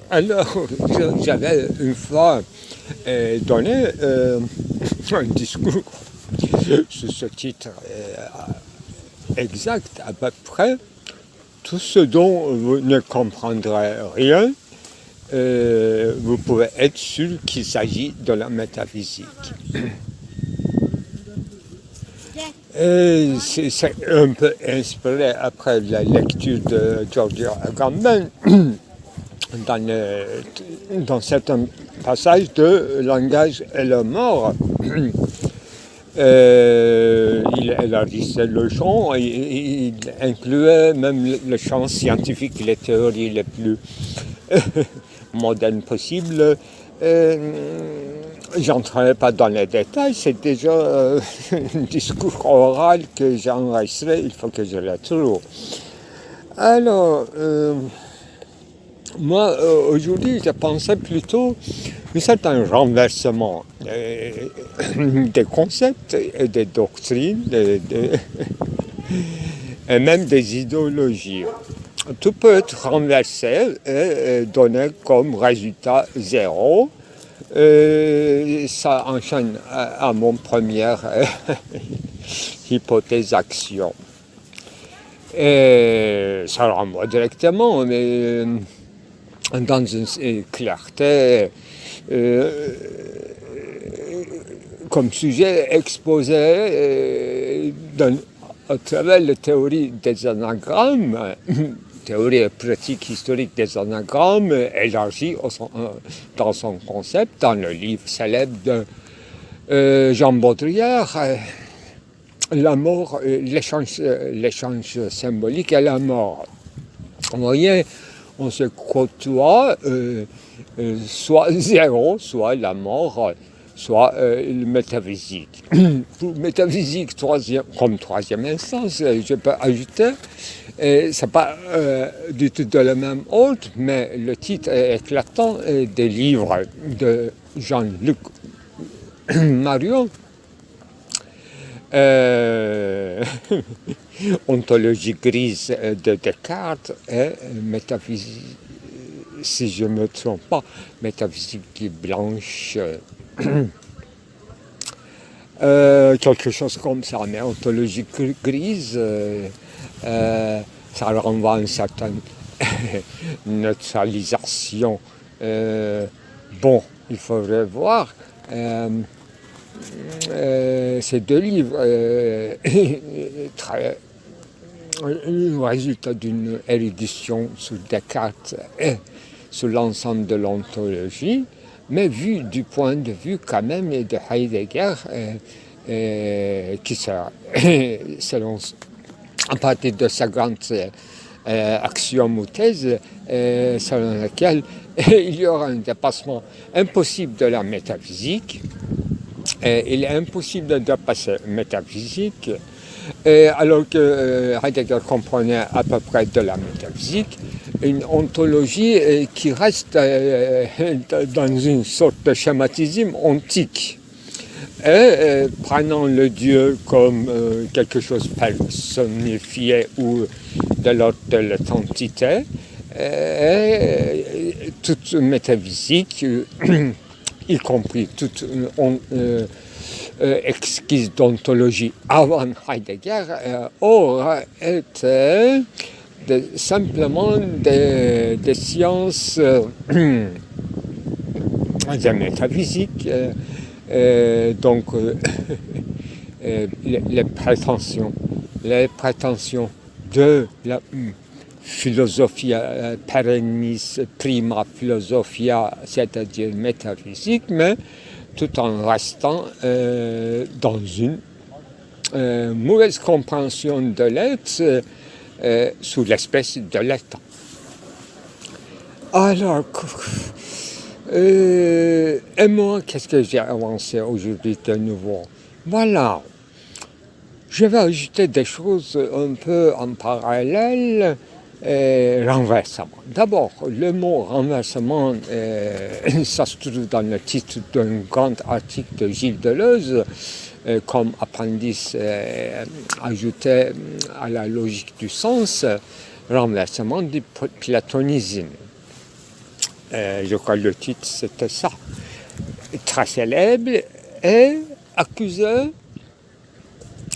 Alors, j'avais une fois donné un discours sur ce titre exact, à peu près, tout ce dont vous ne comprendrez rien, vous pouvez être sûr qu'il s'agit de la métaphysique. C'est un peu inspiré après la lecture de Giorgio Agamben dans certains passages de Langage et la mort. Il élargissait le champ, il incluait même le champ scientifique, les théories les plus modernes possibles. J'entrerai pas dans les détails, c'est déjà un discours oral que j'ai enregistré, il faut que je le trouve. Alors, moi, aujourd'hui, je pensais plutôt un certain renversement des concepts et des doctrines, et même des idéologies. Tout peut être renversé et donné comme résultat zéro. Ça enchaîne à mon première hypothèse action. Et ça renvoie directement, mais dans une clarté comme sujet exposé à travers la théorie des anagrammes, théorie et pratique historique des anagrammes, élargie dans son concept, dans le livre célèbre de Jean Baudrillard, la mort, l'échange symbolique et la mort. Vous voyez, on se côtoie, soit zéro, soit la mort, soit le métaphysique. Pour métaphysique, comme troisième instance, je peux ajouter, c'est pas du tout de la même ordre, mais le titre est éclatant des livres de Jean-Luc Marion. Ontologie grise de Descartes et métaphysique, si je ne me trompe pas, métaphysique blanche, quelque chose comme ça, mais ontologie grise, ça renvoie à une certaine neutralisation. Bon, il faudrait voir. Ces deux livres, le résultat d'une érudition sur Descartes et sur l'ensemble de l'ontologie, mais vu du point de vue quand même de Heidegger, qui sera, selon, à partir de sa grande axiome ou thèse, selon laquelle il y aura un dépassement impossible de la métaphysique. Il est impossible de dépasser la métaphysique, alors que Heidegger comprenait à peu près de la métaphysique, une ontologie qui reste dans une sorte de schématisme antique. Et prenant le Dieu comme quelque chose personnifié ou de l'ordre de l'identité, toute métaphysique, y compris toute exquise d'ontologie avant Heidegger, aura été simplement des sciences des métaphysiques, donc les prétentions de la philosophia perennis prima philosophia, c'est-à-dire métaphysique, mais tout en restant dans une mauvaise compréhension de l'être sous l'espèce de l'être. Alors, et moi, qu'est-ce que j'ai avancé aujourd'hui de nouveau? Voilà. Je vais ajouter des choses un peu en parallèle, renversement. D'abord, le mot renversement, ça se trouve dans le titre d'un grand article de Gilles Deleuze, comme appendice ajouté à la logique du sens, renversement du platonisme. Je crois que le titre c'était ça. Très célèbre et accusé,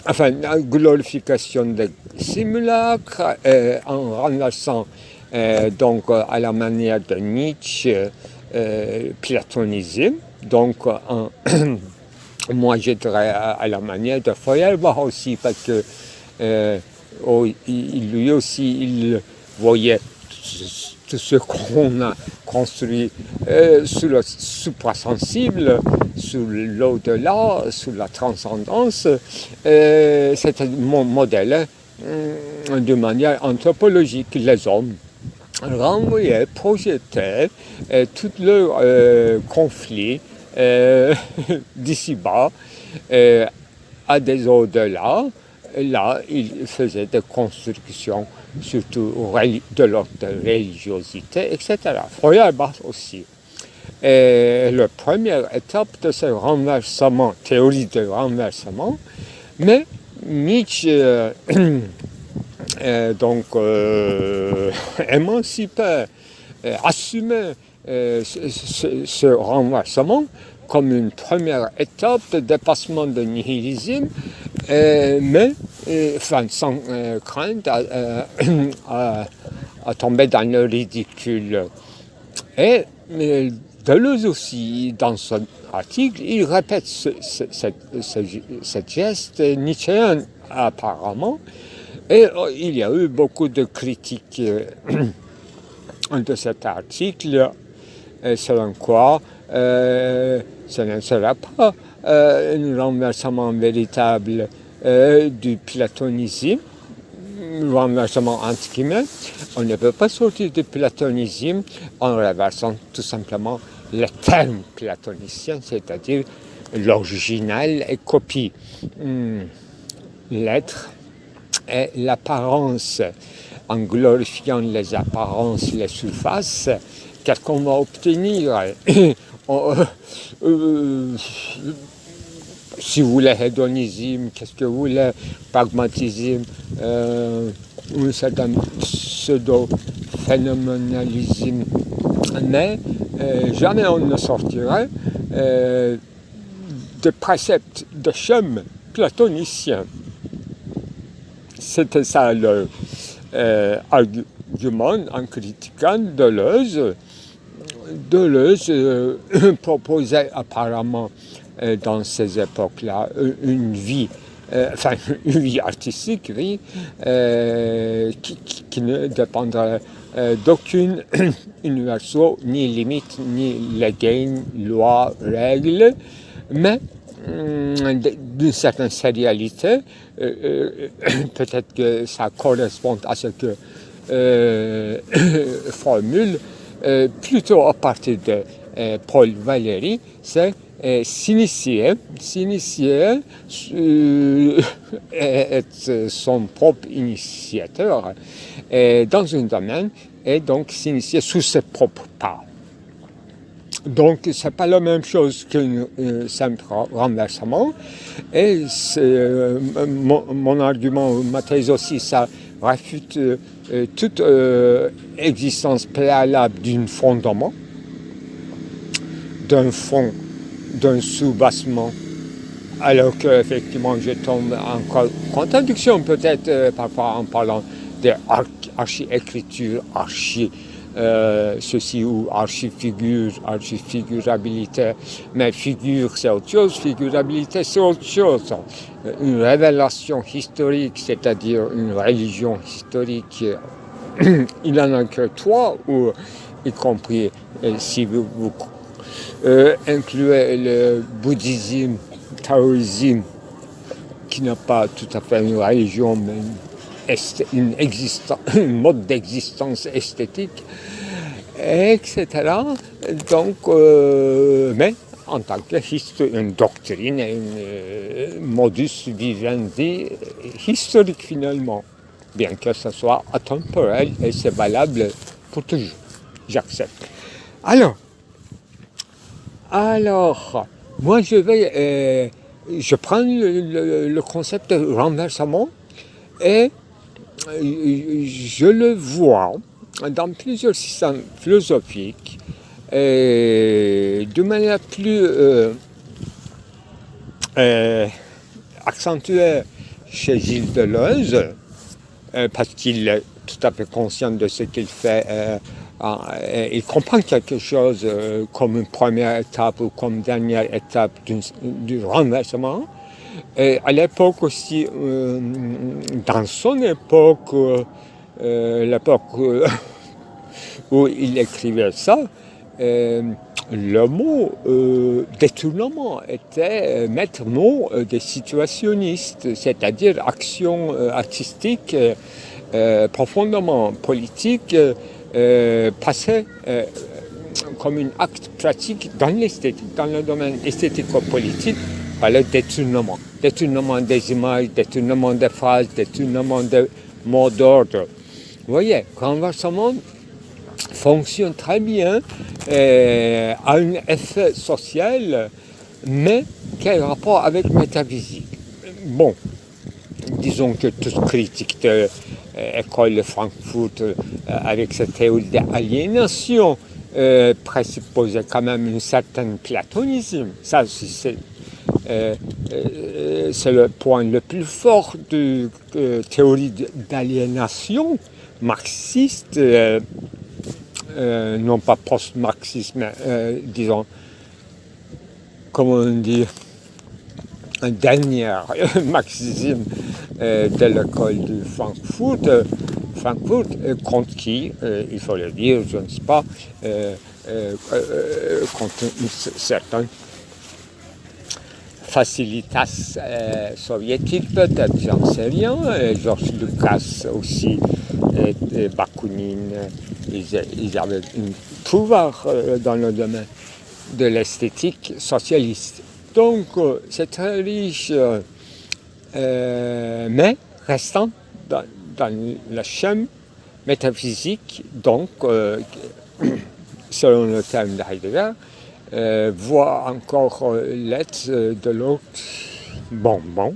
enfin, la glorification des simulacres en renversant donc à la manière de Nietzsche platonisme, donc moi je dirais à la manière de Feuerbach aussi, parce que lui aussi il voyait tout ce qu'on a construit sur le suprasensible, sur l'au-delà, sur la transcendance. C'était mon modèle de manière anthropologique. Les hommes renvoyaient, projetaient tous leurs conflits d'ici-bas à des au-delà. Là, ils faisaient des constructions, surtout de l'ordre de religiosité, etc. Feuerbach aussi. Et la première étape de ce renversement, théorie de renversement, mais Nietzsche donc émancipait, assumait ce renversement comme une première étape de dépassement de nihilisme, mais enfin, sans crainte à tomber dans le ridicule. Et Deleuze aussi, dans son article, il répète ce geste nietzschéen apparemment, et il y a eu beaucoup de critiques de cet article, selon quoi ce ne sera pas un renversement véritable du platonisme, renversement entre guillemets. On ne peut pas sortir du platonisme en renversant tout simplement le terme platonicien, c'est-à-dire l'original et copie. L'être et l'apparence. En glorifiant les apparences, les surfaces, qu'est-ce qu'on va obtenir? Si vous voulez hédonisme, qu'est-ce que vous voulez? Pragmatisme, un certain pseudo-phénoménalisme. Mais jamais on ne sortirait de préceptes de chemin platonicien. C'était ça le argument en critiquant Deleuze. Deleuze proposait apparemment dans ces époques-là une vie, enfin une vie artistique, oui, qui ne dépendrait d'aucune universelle, ni limite, ni gain, loi, règle, mais d'une certaine sérialité. Peut-être que ça correspond à ce que formule plutôt à partir de Paul Valéry, c'est s'initier, être son propre initiateur dans un domaine et donc s'initier sous ses propres pas. Donc, ce n'est pas la même chose qu'un simple renversement. Et mon argument, ma thèse aussi, ça réfute toute existence préalable d'un fondement, d'un fond, d'un sous-bassement. Alors qu'effectivement, je tombe en contradiction peut-être parfois en parlant d'archi-écriture, ceci ou archi-figure, archi-figurabilité. Mais figure, c'est autre chose, figurabilité, c'est autre chose. Une révélation historique, c'est-à-dire une religion historique, il n'en a que trois, ou y compris si vous incluez le bouddhisme, taoïsme, qui n'a pas tout à fait une religion, mais un mode d'existence esthétique, etc. Donc, mais en tant que une doctrine, un modus vivendi historique finalement, bien que ce soit atemporel et c'est valable pour toujours. J'accepte. Alors, moi je prends le concept de renversement et je le vois dans plusieurs systèmes philosophiques de manière plus accentuée chez Gilles Deleuze, parce qu'il est tout à fait conscient de ce qu'il fait. Il comprend quelque chose comme une première étape ou comme dernière étape du renversement. Et à l'époque aussi, dans son époque, l'époque où il écrivait ça, le mot détournement était maître mot des situationnistes, c'est-à-dire action artistique profondément politique, passée comme un acte pratique dans l'esthétique, dans le domaine esthético-politique, par le détournement. Détournement des images, détournement des phrases, détournement des mots d'ordre. Vous voyez, renversement fonctionne très bien, a un effet social, mais quel rapport avec métaphysique? Bon, disons que toute critique de l'école de Francfort avec cette théorie d'aliénation présupposait quand même un certain platonisme. Ça, c'est le point le plus fort de théorie d'aliénation marxiste, non pas post-marxiste, mais disons, comment on dit, un dernier marxisme de l'école de Francfort. Francfort, contre qui, il faut le dire, je ne sais pas, contre une certaine facilitas soviétique peut-être, j'en sais rien. Georges Lucas aussi, et Bakounine, ils avaient un pouvoir dans le domaine de l'esthétique socialiste. Donc c'est très riche, mais restant dans le champ métaphysique, donc selon le terme de Heidegger, voit encore l'être de l'autre bonbon,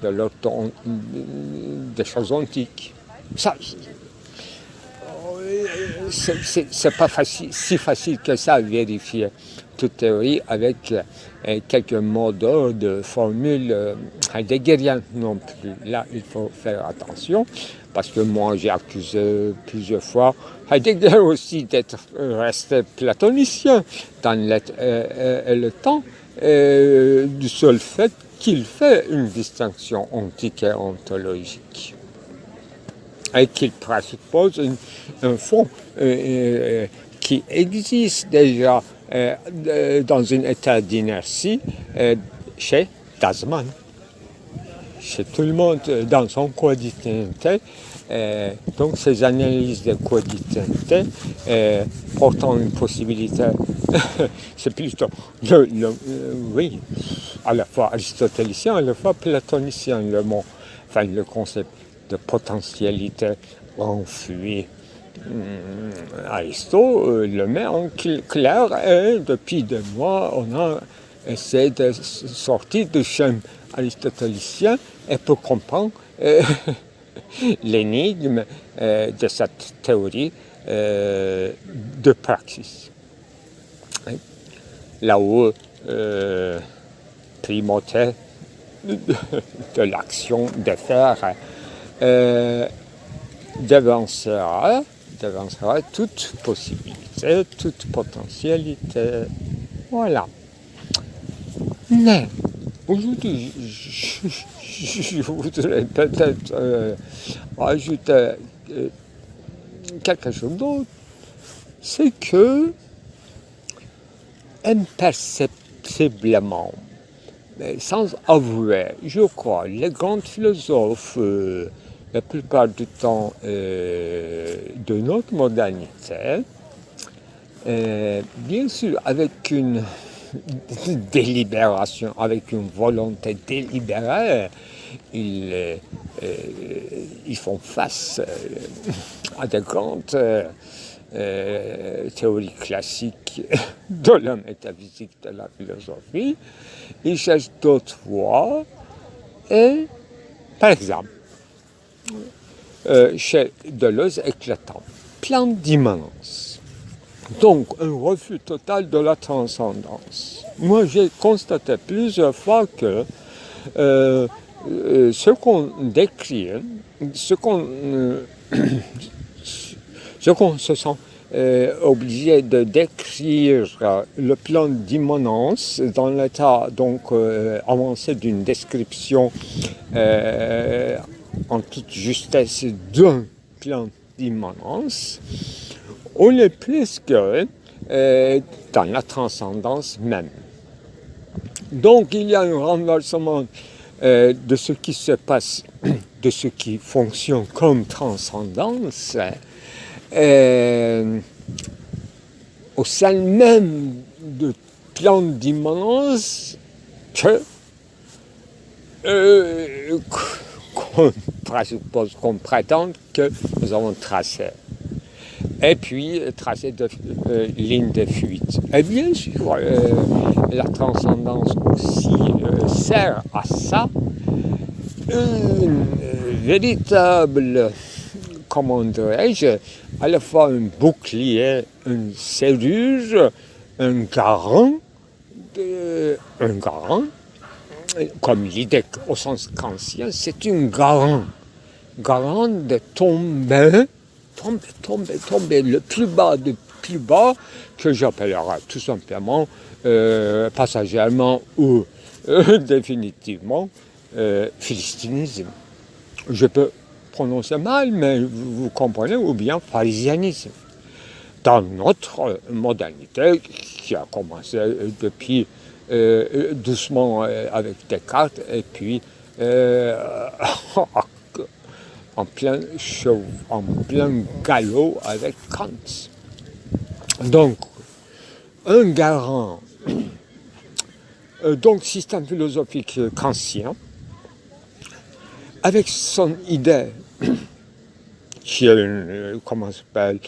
de l'autre des choses antiques. Ça, c'est pas si facile que ça à vérifier toute théorie avec quelques mots d'ordre, de formules heideggeriennes non plus. Là, il faut faire attention, parce que moi, j'ai accusé plusieurs fois Heidegger aussi d'être resté platonicien dans le temps, du seul fait qu'il fait une distinction antique et ontologique, et qu'il présuppose un fond qui existe déjà dans un état d'inertie chez Tasman, chez tout le monde dans son quotidienneté. Donc ces analyses de quotidienneté portant une possibilité, c'est plutôt oui, à la fois aristotélicien, à la fois platonicien, le concept de potentialité enfuie. Aristote le met en clair, et depuis des mois, on a essayé de sortir du champ aristotélicien et pour comprendre l'énigme de cette théorie de praxis. Là où primauté de l'action de faire devancera toute possibilité, toute potentialité. Voilà. Mais aujourd'hui, je voudrais peut-être ajouter quelque chose d'autre. C'est que, imperceptiblement, sans avouer, je crois, les grands philosophes, la plupart du temps de notre modernité, bien sûr avec une délibération, avec une volonté délibérée, ils font face à de grandes théories classiques de la métaphysique, de la philosophie. Ils cherchent d'autres voies et, par exemple, chez Deleuze éclatant, plan d'immanence. Donc, un refus total de la transcendance. Moi, j'ai constaté plusieurs fois que ce qu'on décrit, ce qu'on se sent obligé de décrire le plan d'immanence dans l'état donc avancé d'une description en toute justesse d'un plan d'immanence, on est plus que dans la transcendance même. Donc il y a un renversement de ce qui se passe, de ce qui fonctionne comme transcendance, au sein même du plan d'immanence qu'on présuppose, qu'on prétend que nous avons tracé. Et puis tracer de lignes de fuite. Et bien sûr, la transcendance aussi sert à ça, une véritable, comment dirais-je, à la fois un bouclier, une serrure, un garant, comme l'idée au sens kantien, c'est une garant de tomber le plus bas du plus bas, que j'appellerai tout simplement, passagèrement ou définitivement, philistinisme. Je peux prononcer mal, mais vous comprenez, ou bien pharisianisme. Dans notre modernité, qui a commencé depuis doucement avec Descartes, et puis en plein galop avec Kant. Donc, un garant, donc système philosophique kantien, avec son idée, qui est une, comment ça s'appelle,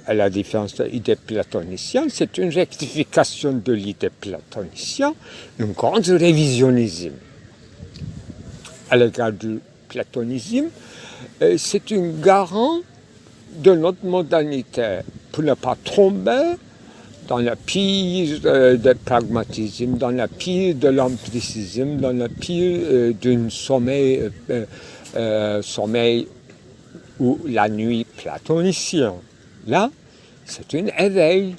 à la différence de l'idée platonicienne, c'est une rectification de l'idée platonicienne, un grand révisionnisme à l'égard du platonisme. C'est une garant de notre modernité pour ne pas tomber dans la pire du pragmatisme, dans la pire de l'empiricisme, dans la pire d'un sommeil ou la nuit platonicienne. Là, c'est un éveil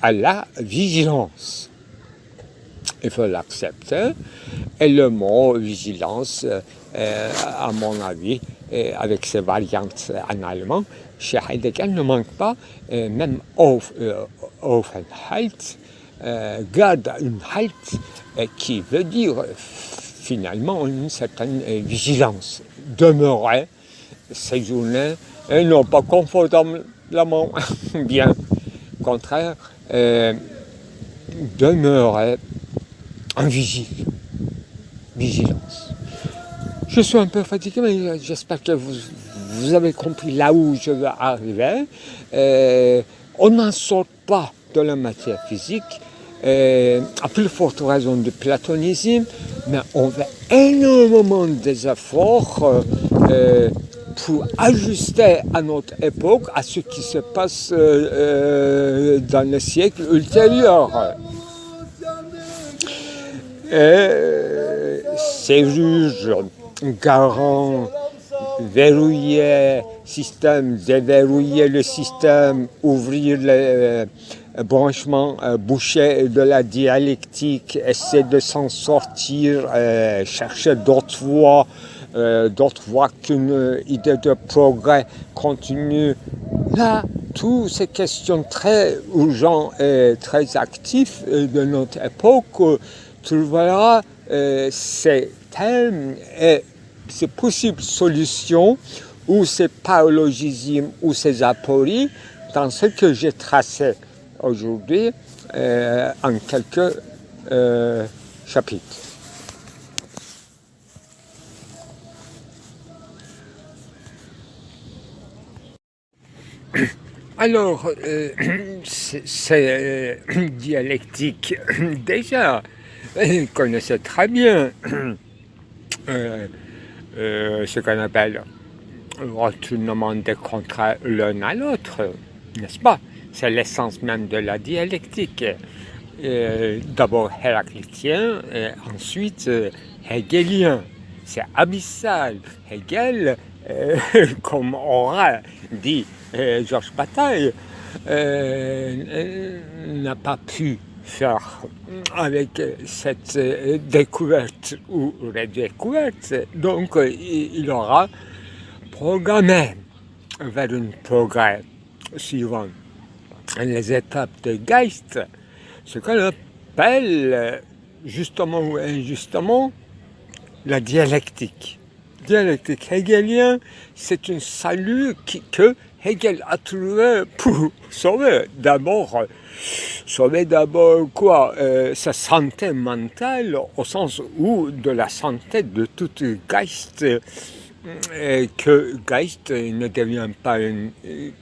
à la vigilance. Il faut l'accepter. Et le mot vigilance, à mon avis, avec ses variantes en allemand, chez Heidegger ne manque pas, même Aufenthalt, garde une halt, qui veut dire finalement une certaine vigilance. Demeurer, séjourner, et non pas confortablement bien. Au contraire, demeurer en vigilance. Je suis un peu fatigué, mais j'espère que vous avez compris là où je veux arriver. On n'en sort pas de la matière physique, à plus forte raison du platonisme, mais on fait énormément des efforts pour ajuster à notre époque à ce qui se passe dans les siècles ultérieurs. Serrure, garant, verrouiller système, déverrouiller le système, ouvrir les branchements, boucher de la dialectique, essayer de s'en sortir, chercher d'autres voies qu'une idée de progrès continu. Là, toutes ces questions très urgentes et très actives de notre époque trouvera ces thèmes et ces possibles solutions ou ces paralogismes ou ces apories dans ce que j'ai tracé aujourd'hui en quelques chapitres. Alors, c'est dialectique, déjà, vous connaissez très bien ce qu'on appelle retournement des contraires l'un à l'autre, n'est-ce pas? C'est l'essence même de la dialectique. D'abord héraclitien, et ensuite hegelien. C'est abyssal. Hegel, comme aura dit Georges Bataille, n'a pas pu faire avec cette découverte ou redécouverte. Donc, il aura programmé vers un progrès suivant les étapes de Geist, ce qu'on appelle, justement ou injustement, la dialectique. Dialectique hegelienne, c'est un salut que Hegel a trouvé pour sauver d'abord quoi, sa santé mentale, au sens où de la santé de toute Geist, que Geist ne devient pas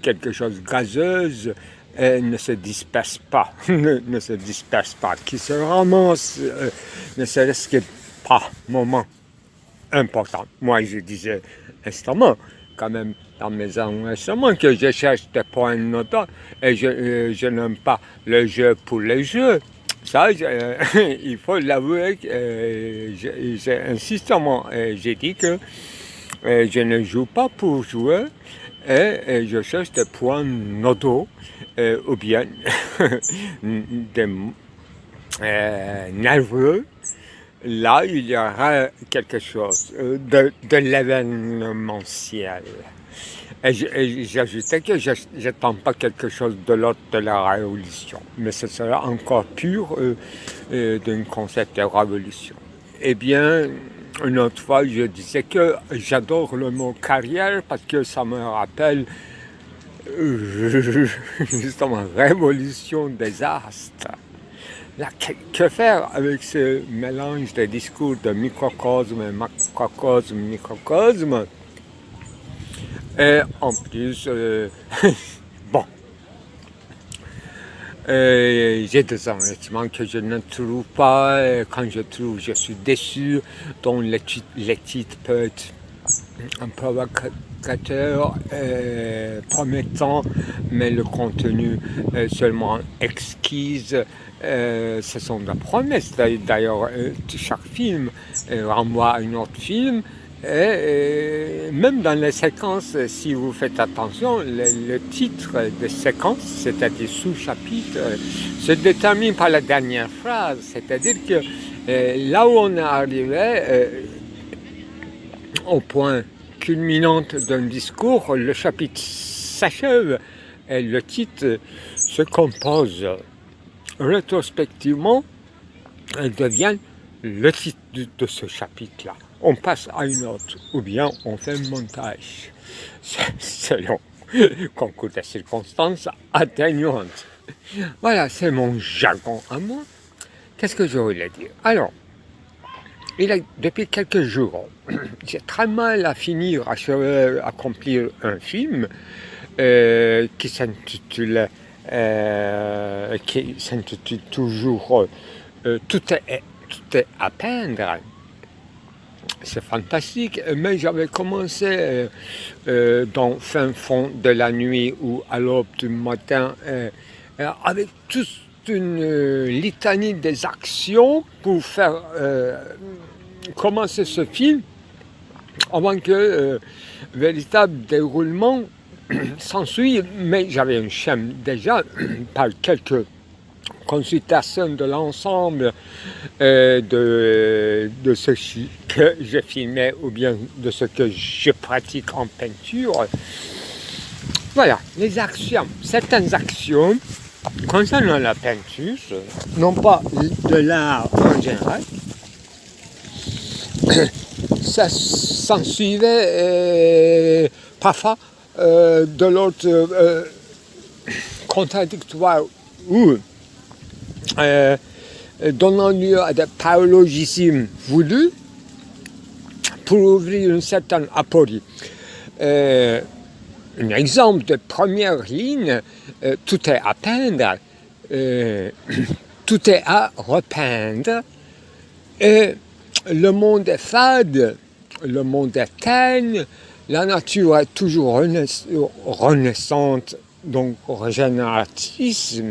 quelque chose gazeuse, ne se disperse pas, ne se disperse pas, qui se ramasse, ne serait-ce que par moment important. Moi, je disais instamment, quand même, dans mes enregistrements, que je cherche des points notants et je n'aime pas le jeu pour le jeu. Ça, il faut l'avouer, j'ai insistamment, j'ai dit que je ne joue pas pour jouer et je cherche des points nodaux ou bien des nerveux. Là, il y aura quelque chose de l'événementiel. Et j'ajoutais que je n'attends pas quelque chose de l'ordre de la révolution, mais ce sera encore pur d'un concept de révolution. Eh bien, une autre fois, je disais que j'adore le mot carrière parce que ça me rappelle justement révolution des astres. Là, que faire avec ce mélange de discours de microcosme, macrocosme, microcosme? Et en plus, bon, j'ai des enregistrements que je ne trouve pas. Quand je trouve, je suis déçu. Donc les titres peuvent être un provocateur, promettant, mais le contenu seulement exquise. Ce sont des promesses. D'ailleurs, chaque film renvoie à un autre film. Et même dans les séquences, si vous faites attention, le titre de séquence, c'est-à-dire sous-chapitre, se détermine par la dernière phrase. C'est-à-dire que là où on est arrivé, au point culminant d'un discours, le chapitre s'achève et le titre se compose. Rétrospectivement, elle devient le titre de ce chapitre-là. On passe à une autre, ou bien on fait un montage, selon concours de circonstances atténuantes. Voilà, c'est mon jargon à moi. Qu'est-ce que je voulais dire? Alors, depuis quelques jours, j'ai très mal à finir, à accomplir un film qui s'intitule toujours Tout est à peindre. C'est fantastique, mais j'avais commencé dans fin fond de la nuit ou à l'aube du matin avec toute une litanie des actions pour faire commencer ce film avant que véritable déroulement s'ensuit, mais j'avais un schème déjà par quelques consultation de l'ensemble de ce que je filmais ou bien de ce que je pratique en peinture. Voilà, les actions, certaines actions concernant la peinture, non pas de l'art en général, ça s'ensuivait parfois de l'autre contradictoire ou donnant lieu à des paralogismes voulus pour ouvrir une certaine aporie. Un exemple de première ligne, tout est à peindre, tout est à repeindre, et le monde est fade, le monde est terne, la nature est toujours renaissante, donc régénératrice.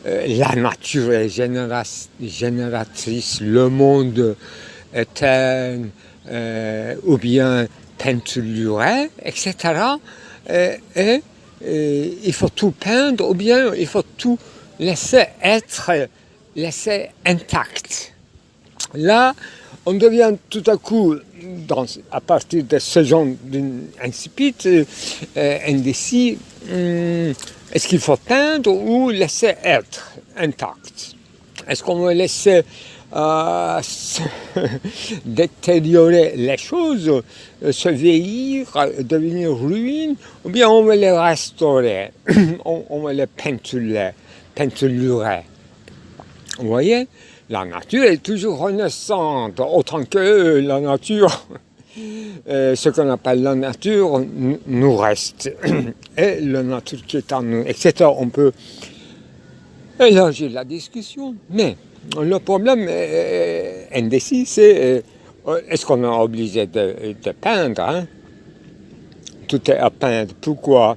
La nature est génératrice, le monde est terne, ou bien peinturé, etc. Et il faut tout peindre, ou bien il faut tout laisser intact. Là, on devient tout à coup, à partir de ce genre d'incipit, indécis, est-ce qu'il faut peindre ou laisser être intact? Est-ce qu'on veut laisser détériorer les choses, se vieillir, devenir ruine, ou bien on veut les restaurer, on veut les peinturer. Vous voyez, la nature est toujours renaissante, autant que la nature, ce qu'on appelle la nature, nous reste. Et la nature qui est en nous, etc. On peut élargir la discussion, mais le problème indécis, c'est est-ce qu'on est obligé de peindre, hein? Tout est à peindre. Pourquoi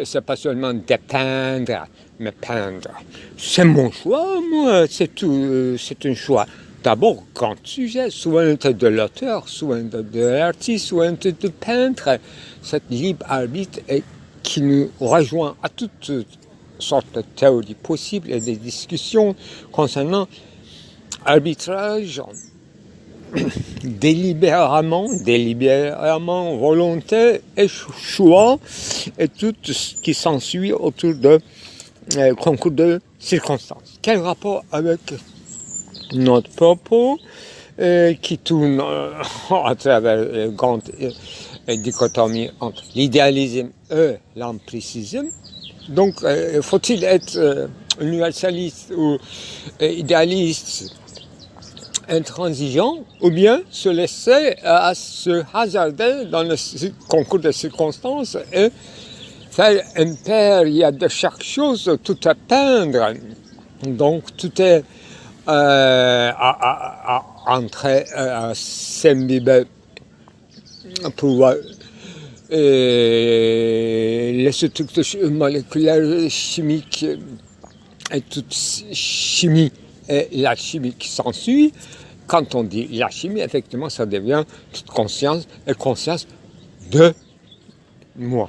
c'est pas seulement de peindre, mais peindre? C'est mon choix, moi, c'est tout, c'est un choix. D'abord, grand sujet, souveraineté de l'auteur, souveraineté de l'artiste, souveraineté de peintre, cette libre arbitre qui nous rejoint à toutes sortes de théories possibles et des discussions concernant arbitrage, délibérément, volonté et choix, et tout ce qui s'ensuit autour de concours de circonstances. Quel rapport avec notre propos qui tourne à travers la grande dichotomie entre l'idéalisme et l'empiricisme? Donc, faut-il être universaliste ou idéaliste, intransigeant, ou bien se laisser se hasarder dans le concours de circonstances et faire un pair, il y a de chaque chose, tout à peindre. Donc, tout est entrer à s'imbiber pour les structures moléculaires, chimiques et toute chimie et la chimie qui s'ensuit. Quand on dit la chimie, effectivement, ça devient toute conscience et conscience de moi.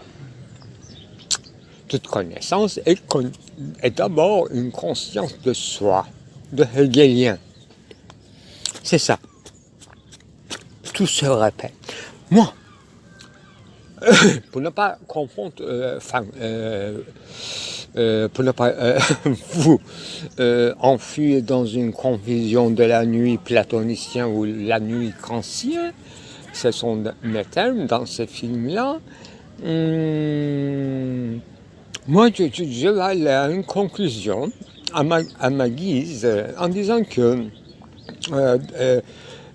Toute connaissance est d'abord une conscience de soi, de Hegelien. C'est ça. Tout se répète. Moi, pour ne pas confondre, pour ne pas vous enfuir dans une confusion de la nuit platonicienne ou la nuit kantienne, ce sont mes termes dans ce film-là. Moi, je vais aller à une conclusion à ma guise en disant que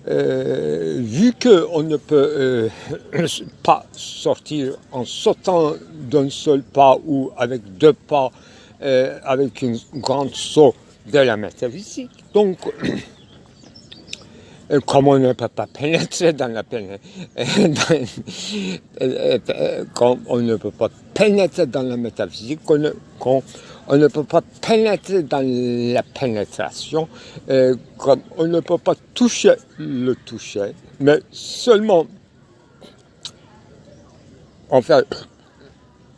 vu qu'on ne peut pas sortir en sautant d'un seul pas ou avec deux pas, avec une grande saut de la métaphysique, donc comme on ne peut pas pénétrer dans la comme on ne peut pas pénétrer dans la métaphysique, on ne peut pas pénétrer dans la pénétration, comme on ne peut pas toucher le toucher, mais seulement en faire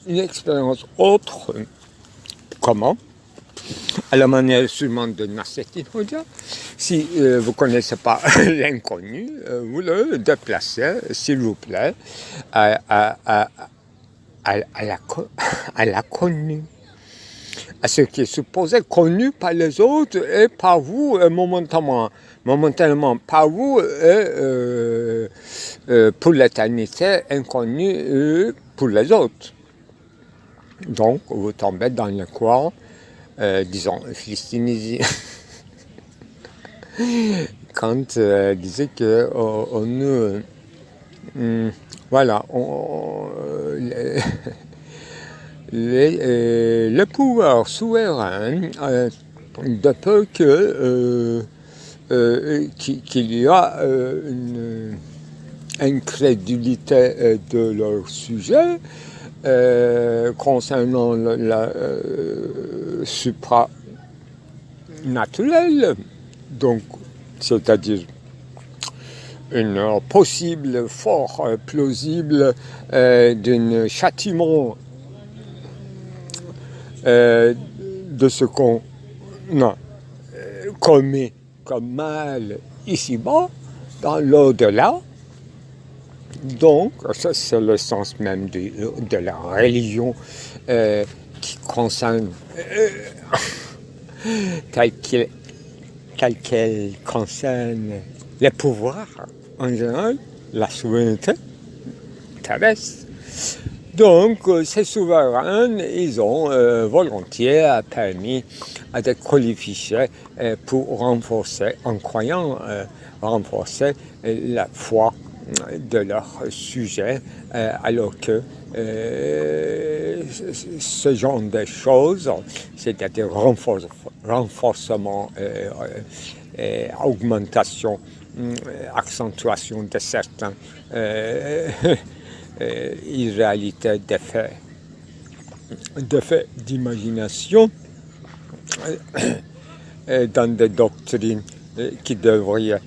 une expérience autre. Comment? À la manière sûrement de Nasreddin Hoxha. Si vous ne connaissez pas l'inconnu, vous le déplacez, s'il vous plaît, à la connue. À ce qui est supposé connu par les autres et par vous momentanément par vous et pour l'éternité inconnu pour les autres. Donc vous tombez dans le coin, disons, philistinisé. Quand disait que voilà, le pouvoir souverain de peu qu'il y a incrédulité de leur sujet concernant la supranaturel, donc c'est-à-dire une possible, fort plausible d'un châtiment de ce qu'on a commis comme mal ici-bas, dans l'au-delà. Donc, ça c'est le sens même de la religion qui concerne, telle qu'elle concerne les pouvoirs en général, la souveraineté terrestre. Donc, ces souverains, ils ont volontiers permis à des qualifiés pour renforcer, en croyant renforcer la foi de leur sujet, alors que ce genre de choses, c'est-à-dire renforcement, augmentation, accentuation de certains irréalités d'effets d'imagination dans des doctrines qui devraient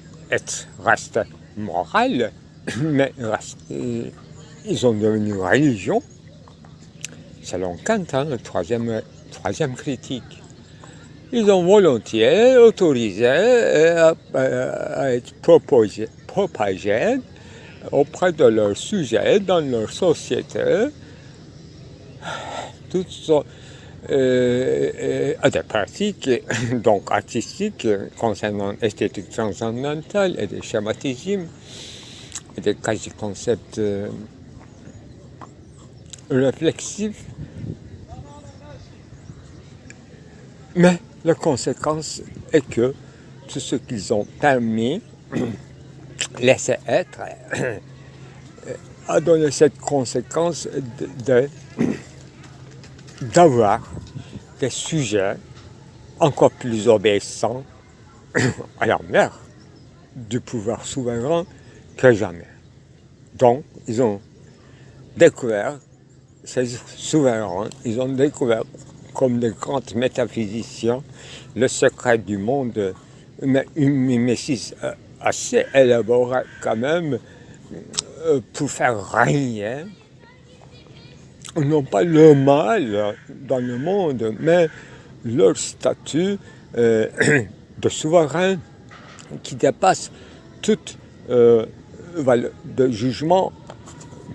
rester morales, mais ils ont devenu religion, selon Kant, le troisième critique. Ils ont volontiers autorisé à être propagés auprès de leurs sujets, dans leur société, toutes sortes à des pratiques donc artistiques concernant l'esthétique transcendantale et des schématismes et des quasi-concepts réflexifs. Mais la conséquence est que tout ce qu'ils ont permis, laisser être, a donné cette conséquence d'avoir des sujets encore plus obéissants à la mère du pouvoir souverain que jamais. Donc, ils ont découvert, ces souverains, ils ont découvert comme des grands métaphysiciens le secret du monde, mais assez élaboré quand même, pour faire régner non pas le mal dans le monde, mais leur statut de souverain qui dépasse toute valeur de jugement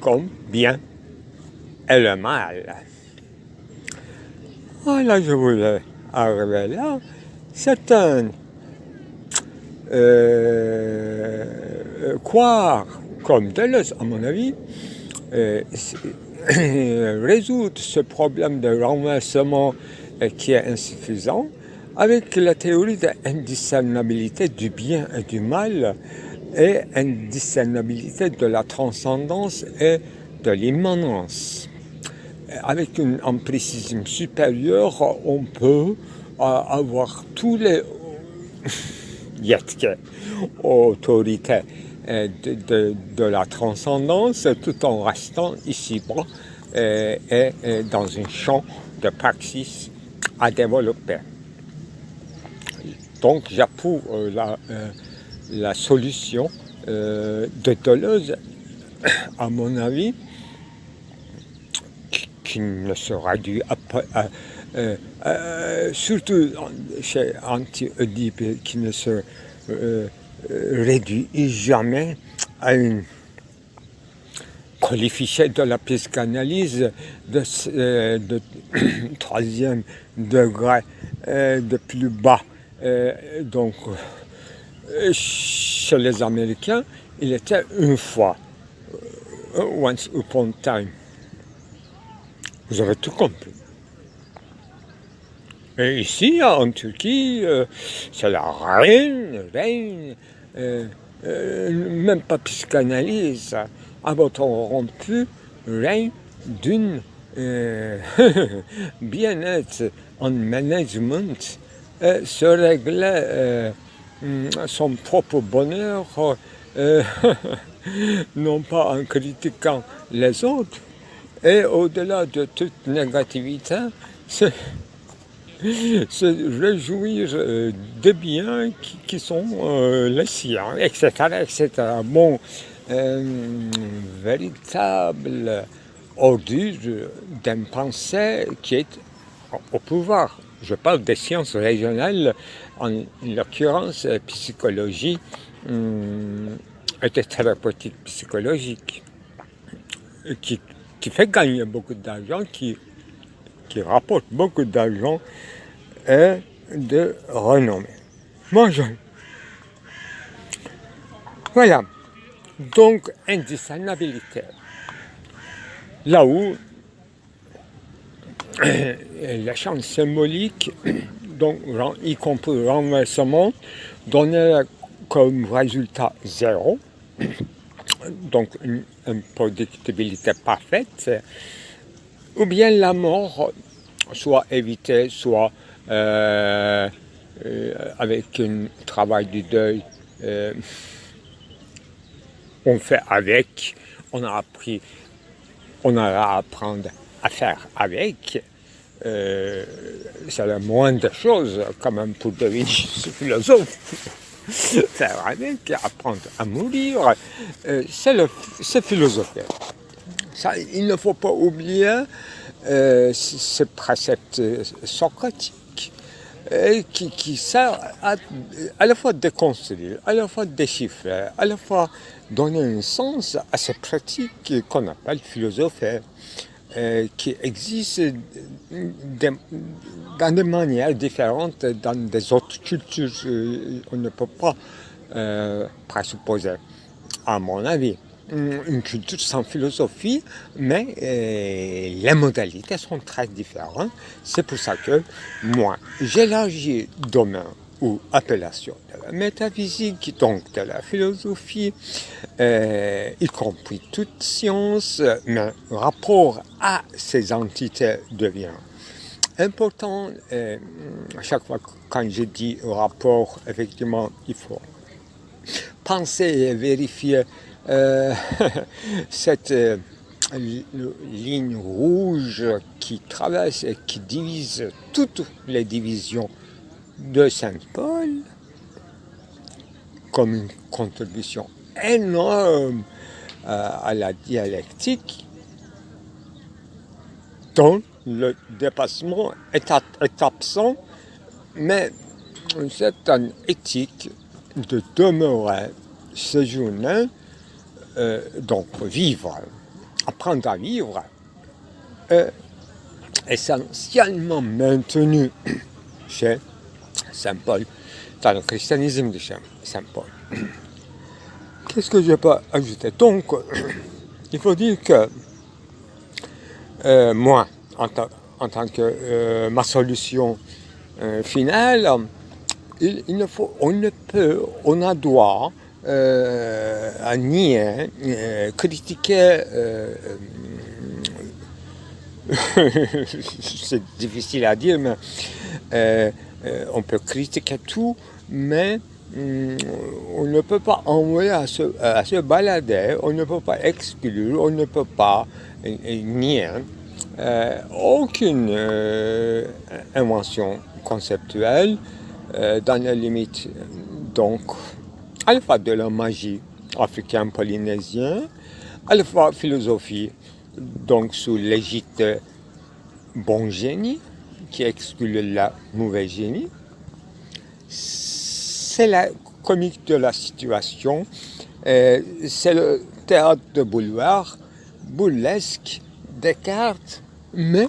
comme bien et le mal. Voilà, je voulais arriver là. C'est un croire comme Deleuze, à mon avis, résoudre ce problème de renversement qui est insuffisant avec la théorie de l'indiscernabilité du bien et du mal et indiscernabilité de la transcendance et de l'immanence. Avec un empiricisme supérieur, on peut avoir tous les autorités de la transcendance tout en restant ici-bas et dans un champ de praxis à développer. Donc j'approuve la solution de Deleuze, à mon avis, qui ne sera due surtout chez Anti-Oedipe, qui ne se réduit jamais à une qualifiée de la psychanalyse de troisième degré de plus bas. Donc, chez les Américains, il était une fois, once upon a time. Vous avez tout compris. Et ici, en Turquie, c'est la reine, même pas psychanalyse, à votre rompu, reine d'une bien-être en management, se régler son propre bonheur non pas en critiquant les autres, et au-delà de toute négativité, se, se réjouir des biens qui sont les siens, etc., etc. Bon, véritable ordure d'un pensée qui est au pouvoir. Je parle des sciences régionales, en l'occurrence psychologie et des thérapeutiques psychologiques, qui, qui fait gagner beaucoup d'argent, qui rapporte beaucoup d'argent et de renommée. Bonjour. Voilà. Donc, indiscernabilité. Là où la chance symbolique, donc, y compris renversement, donnait comme résultat zéro, donc une prédictibilité parfaite, ou bien la mort, soit évitée, soit avec un travail du deuil, on fait avec, on a appris, on a à apprendre à faire avec. C'est la moindre chose quand même pour devenir philosophe. Faire avec, apprendre à mourir, c'est philosopher. Ça, il ne faut pas oublier ce précepte socratique qui sert à la fois déconstruire, à la fois déchiffrer, à la fois donner un sens à ces pratiques qu'on appelle philosopher, qui existent dans des manières différentes dans des autres cultures. On ne peut pas présupposer, à mon avis, une culture sans philosophie, mais les modalités sont très différentes. C'est pour ça que moi, j'élargis domaine ou appellation de la métaphysique, donc de la philosophie, y compris toute science, mais rapport à ces entités devient important. À chaque fois quand je dis rapport, effectivement, il faut penser et vérifier cette ligne rouge qui traverse et qui divise toutes les divisions de Saint-Paul comme une contribution énorme à la dialectique, dont le dépassement est absent, mais une certaine éthique de demeurer, séjourner, donc vivre, apprendre à vivre, est essentiellement maintenu chez Saint-Paul, dans le christianisme de Saint-Paul. Qu'est-ce que je peux ajouter? Donc, il faut dire que moi, en tant que ma solution finale, on a droit à nier, critiquer, c'est difficile à dire, mais on peut critiquer tout, mais on ne peut pas envoyer à se balader, on ne peut pas exclure, on ne peut pas nier aucune invention conceptuelle dans les limites, donc, à la fois de la magie africaine polynésienne, à la fois philosophie, donc sous l'égide de bon génie, qui exclut la mauvais génie. C'est la comique de la situation, c'est le théâtre de boulevard, burlesque, Descartes, mais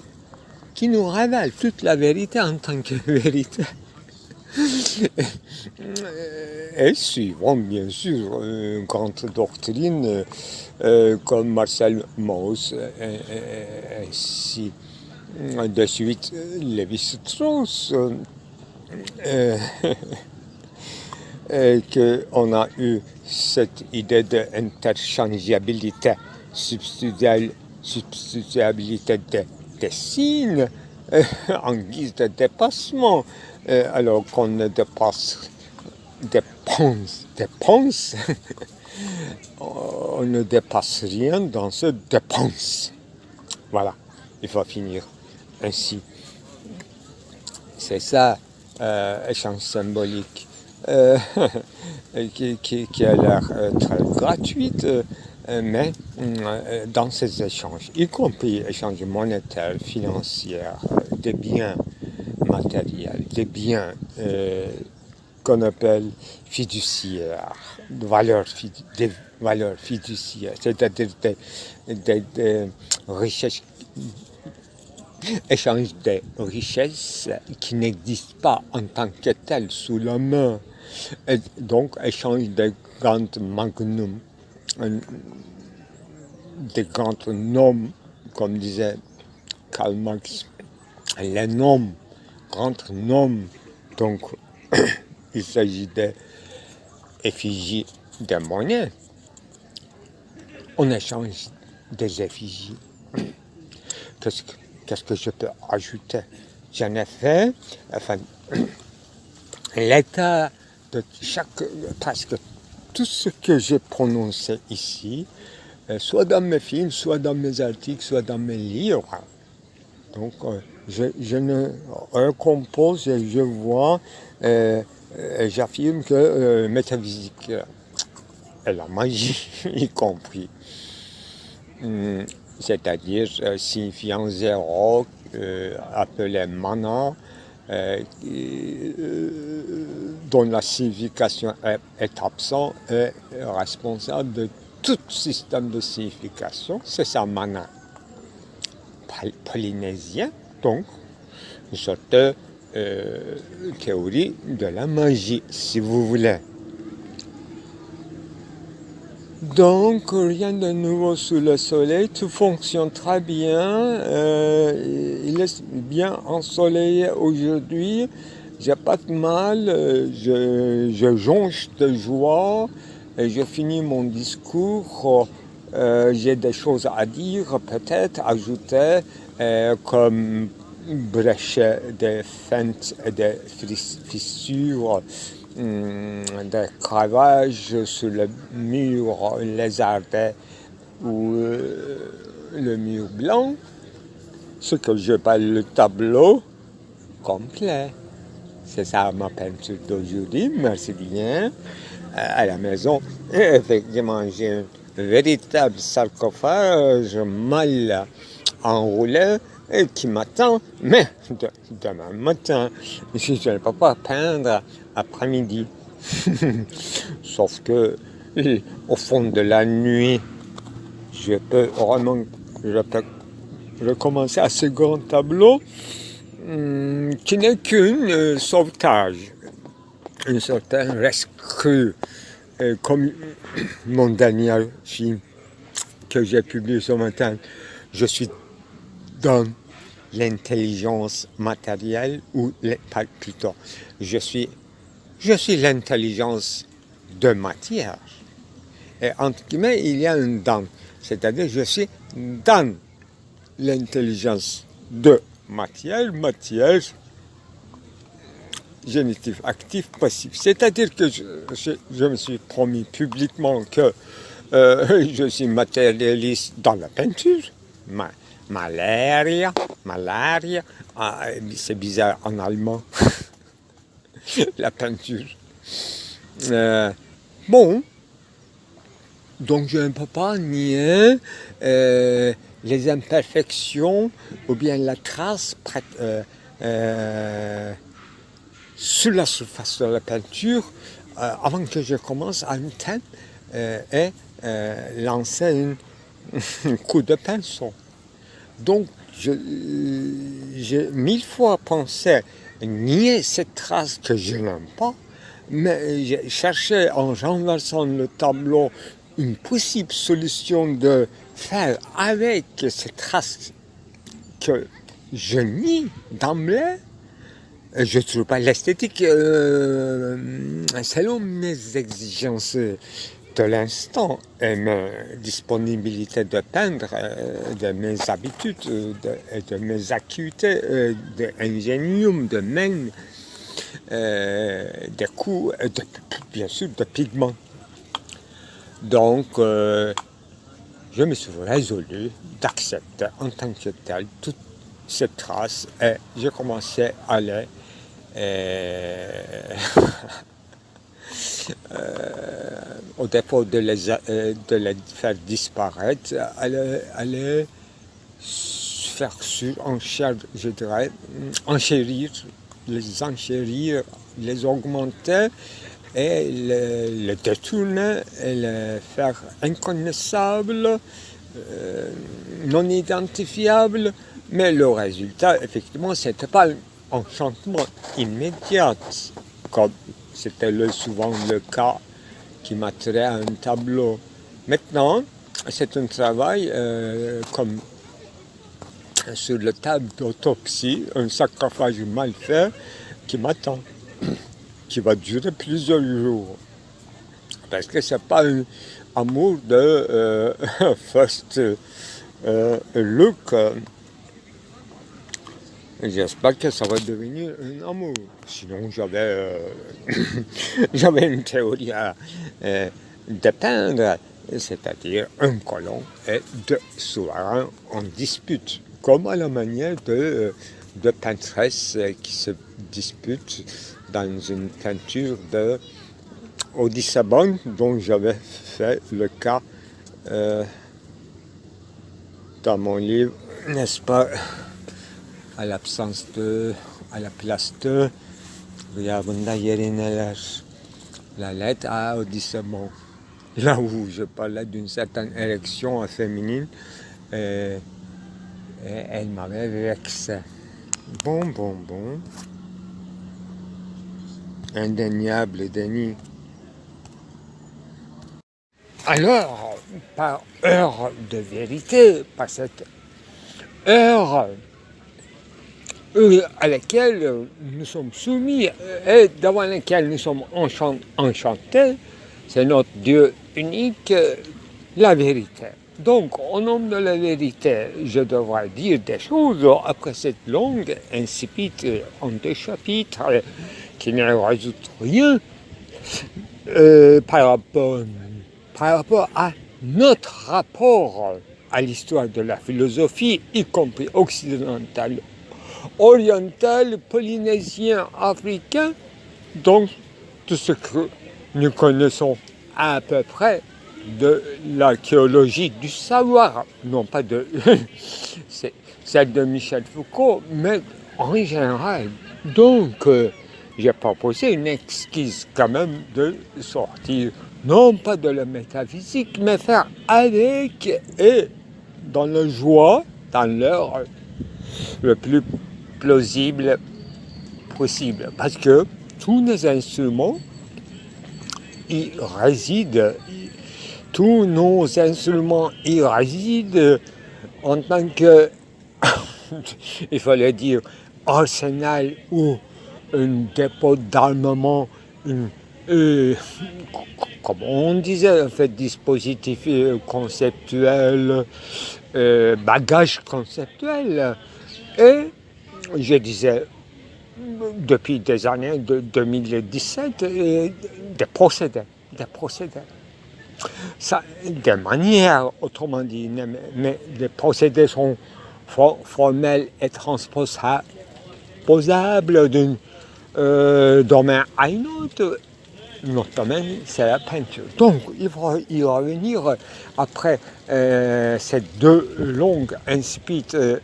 qui nous révèle toute la vérité en tant que vérité. Et suivant, bien sûr, une grande doctrine comme Marcel Mauss, ainsi de suite Lévi-Strauss, qu'on a eu cette idée d'interchangeabilité, substituabilité des signes en guise de dépassement, alors qu'on ne dépense on ne dépasse rien dans ce dépense. Voilà, il faut finir ainsi. C'est ça, échange symbolique, qui a l'air très gratuite, mais dans ces échanges, y compris échanges monétaires, financiers, des biens matériels, des biens qu'on appelle fiduciaires, des valeurs fiduciaires, c'est-à-dire des richesses, échange des richesses qui n'existent pas en tant que telles sous la main. Et donc, échange des grandes magnums, des grands noms, comme disait Karl Marx, les noms, grands noms. Donc, il s'agit d'effigies de monnaie. On échange des effigies. Qu'est-ce que je peux ajouter? J'en ai fait, enfin, l'état de presque tout ce que j'ai prononcé ici, soit dans mes films, soit dans mes articles, soit dans mes livres. Donc, je ne recompose et je vois, j'affirme que métaphysique et la magie y compris. C'est-à-dire signifiant zéro, appelé mana, dont la signification est absente, est responsable de tout système de signification. C'est ça, mana. Polynésien, donc, une sorte de théorie de la magie, si vous voulez. Donc, rien de nouveau sous le soleil, tout fonctionne très bien, il est bien ensoleillé aujourd'hui, j'ai pas de mal, je jonche de joie, et je finis mon discours, j'ai des choses à dire, peut-être ajouter, comme brécher des fentes et des fissures, des cravages sur le mur lézardé ou le mur blanc, ce que j'appelle le tableau complet. C'est ça ma peinture d'aujourd'hui, merci bien, à la maison. Et effectivement, j'ai un véritable sarcophage mal enroulé et qui m'attend, mais demain matin, je ne peux pas peindre après-midi. Sauf que, au fond de la nuit, je peux recommencer à ce grand tableau qui n'est qu'un sauvetage, un certain rescue, comme mon dernier film que j'ai publié ce matin. Je suis dans l'intelligence matérielle, ou plutôt, je suis l'intelligence de matière. Et entre guillemets, il y a un dans, c'est-à-dire je suis dans l'intelligence de matière, génitif, actif, passif. C'est-à-dire que je me suis promis publiquement que je suis matérialiste dans la peinture. Malaria, c'est bizarre en allemand, la peinture. Bon, donc je ne peux pas nier les imperfections ou bien la trace sur la surface de la peinture avant que je commence à un thème et lancer un coup de pinceau. Donc, j'ai 1000 fois pensé nier cette trace que je n'aime pas, mais j'ai cherché en renversant le tableau une possible solution de faire avec cette trace que je nie d'emblée. Je ne trouve pas l'esthétique selon mes exigences de l'instant et ma disponibilité de peindre, de mes habitudes, de mes acuités, d'ingénium, de main, de coups, bien sûr de pigments. Donc, je me suis résolu d'accepter en tant que tel toute cette trace et j'ai commencé à aller au défaut de les faire disparaître, aller faire surenchère, je dirais, enchérir, les augmenter et les détourner et les faire inconnaissables, non identifiables. Mais le résultat, effectivement, c'était pas un enchantement immédiat, comme c'était souvent le cas qui m'attirait à un tableau. Maintenant, c'est un travail comme sur le table d'autopsie, un sarcophage mal fait qui m'attend, qui va durer plusieurs jours. Parce que c'est pas un amour de first look. J'espère que ça va devenir un amour. Sinon, j'avais une théorie à dépeindre, c'est-à-dire un colon et deux souverains en dispute, comme à la manière de peintresse qui se disputent dans une peinture de Audicebonne, dont j'avais fait le cas dans mon livre, n'est-ce pas? À la place de Rüyabında Yerineler, la lettre à Audicebonne, là où je parlais d'une certaine érection féminine, et elle m'avait vexé. Bon. Indéniable déni. Alors, par heure de vérité, par cette heure à laquelle nous sommes soumis et devant laquelle nous sommes enchantés, c'est notre Dieu unique, la vérité. Donc, au nom de la vérité, je devrais dire des choses après cette longue insipide en 2 chapitres qui ne résout rien par rapport à notre rapport à l'histoire de la philosophie, y compris occidentale, oriental, polynésien, africain, donc tout ce que nous connaissons à peu près de l'archéologie du savoir, non pas de celle de Michel Foucault, mais en général. Donc, j'ai proposé une exquise quand même de sortir, non pas de la métaphysique, mais faire avec et dans la joie, dans l'heure le plus plausible possible. Parce que tous nos instruments y résident. Tous nos instruments y résident en tant que, il fallait dire, arsenal ou un dépôt d'armement, comme on disait, en fait, dispositif conceptuel, bagage conceptuel. Et je disais, depuis des années de 2017, des procédés. Ça, des manières, autrement dit, mais les procédés sont formels et transposables d'un domaine à un autre. Notre domaine, c'est la peinture. Donc, il faut y revenir après ces 2 longues insipides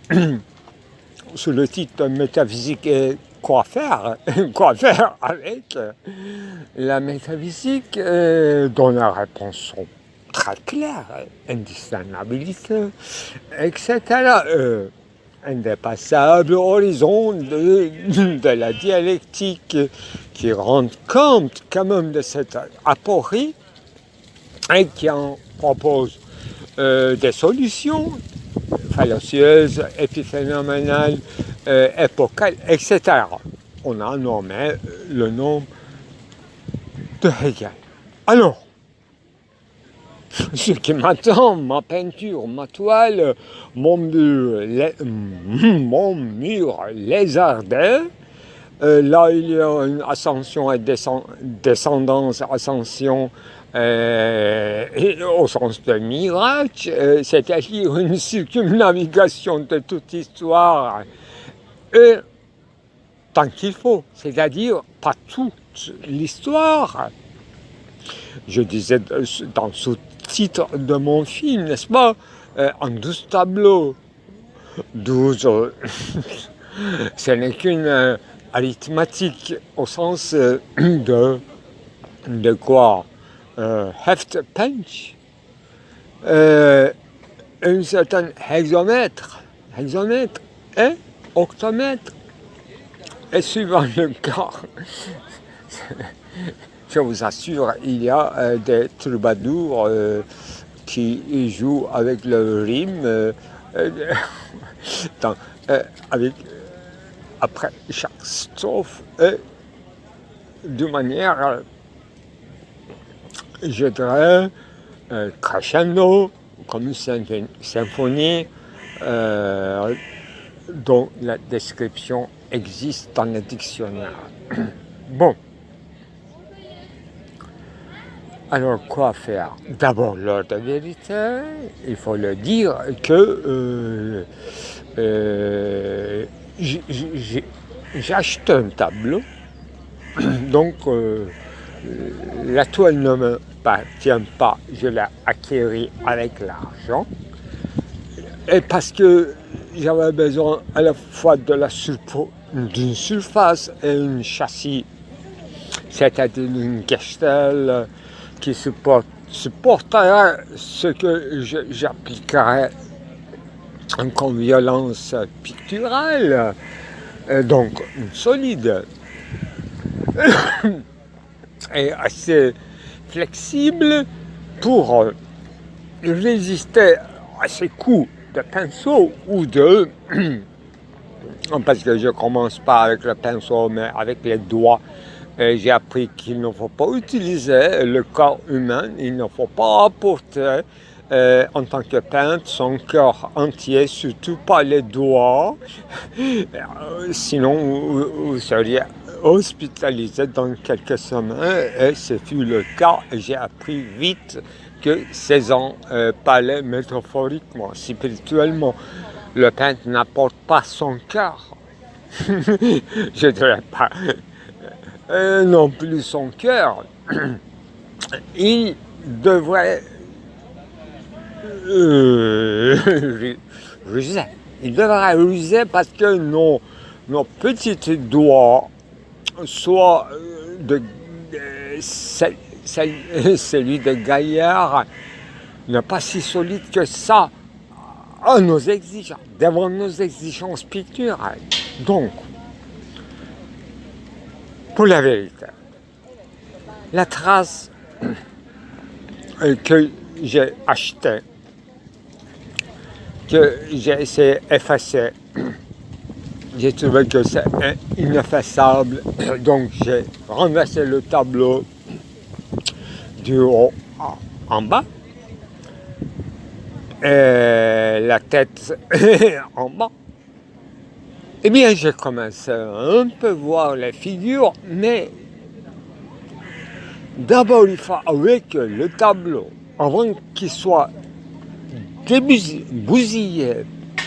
sous le titre métaphysique et quoi faire avec la métaphysique dont les réponses sont très claires, indiscernabilité, etc. Indépassable horizon de la dialectique qui rend compte quand même de cette aporie et qui en propose des solutions fallacieuses, épiphénoménales, épocales, etc. On a nommé le nom de Hegel. Alors, ce qui m'attend, ma peinture, ma toile, mon mur lézardé, là il y a une ascension et descendance, ascension au sens de miracle, c'est-à-dire une circumnavigation de toute l'histoire, tant qu'il faut, c'est-à-dire pas toute l'histoire. Je disais dans le sous-titre de mon film, n'est-ce pas, en 12 tableaux. 12, ce n'est qu'une arithmétique au sens de quoi heft punch, un certain hexamètre et octomètre. Et suivant le cas, je vous assure, il y a des troubadours qui jouent avec le rime, après chaque strophe, de manière, je dirais, crescendo, comme une symphonie, dont la description existe dans le dictionnaire. Bon. Alors, quoi faire? D'abord, l'heure de vérité, il faut le dire que j'ai acheté un tableau, donc la toile ne m'appartient pas, je l'ai acquérie avec l'argent, et parce que j'avais besoin à la fois d'une surface et un châssis, c'est-à-dire une Gestel qui supporterait ce que j'appliquerais comme violence picturale, donc solide et assez flexible pour résister à ces coups de pinceau ou de... parce que je ne commence pas avec le pinceau mais avec les doigts. J'ai appris qu'il ne faut pas utiliser le corps humain, il ne faut pas apporter en tant que peintre son corps entier, surtout pas les doigts, sinon vous seriez hospitalisé dans quelques semaines, et ce fut le cas. J'ai appris vite que 16 ans parlaient métaphoriquement, spirituellement. Le peintre n'apporte pas son cœur, je ne dirais pas non plus son cœur. Il devrait ruser. Il devrait ruser parce que nos petits doigts, soit celui de Gaillard, n'est pas si solide que ça à nos exigences, devant nos exigences picturales. Donc, pour la vérité, la trace que j'ai achetée, que j'ai essayé d'effacer, j'ai trouvé que c'est ineffaçable, donc j'ai renversé le tableau du haut en bas, et la tête en bas. Eh bien, j'ai commencé à un peu voir les figures, mais d'abord, il faut avouer que le tableau, avant qu'il soit bousillé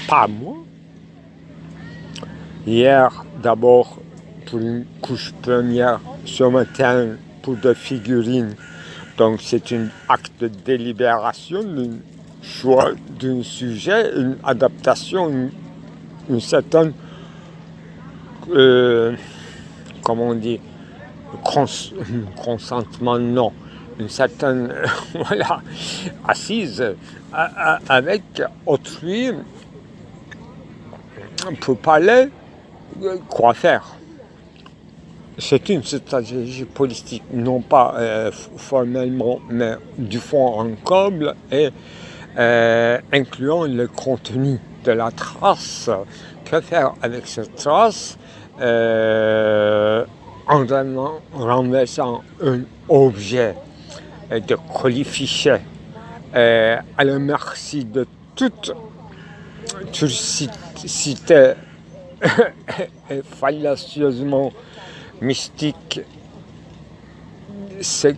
par moi, hier, d'abord, pour une couche première, ce matin, pour des figurines, donc c'est un acte de délibération, un choix d'un sujet, une adaptation, une certaine... comment on dit, consentement, non, une certaine voilà, assise avec autrui pour parler, quoi faire. C'est une stratégie politique, non pas formellement, mais du fond en comble et incluant le contenu de la trace. Que faire avec cette trace en renversant un objet de colifichet à la merci de toute cité et fallacieusement mystique, c'est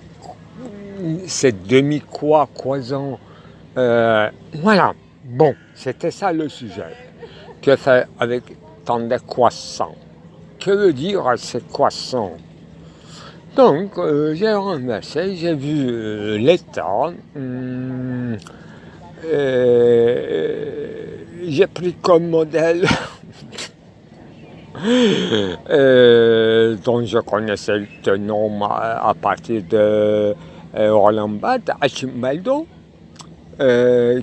cette demi-croissant. Voilà, bon, c'était ça le sujet. Que faire avec tant de croissants? Que veut dire ces croissants? Donc, j'ai renversé, j'ai vu l'État. J'ai pris comme modèle dont je connaissais le nom à partir de Roland Barthes, Archimboldo,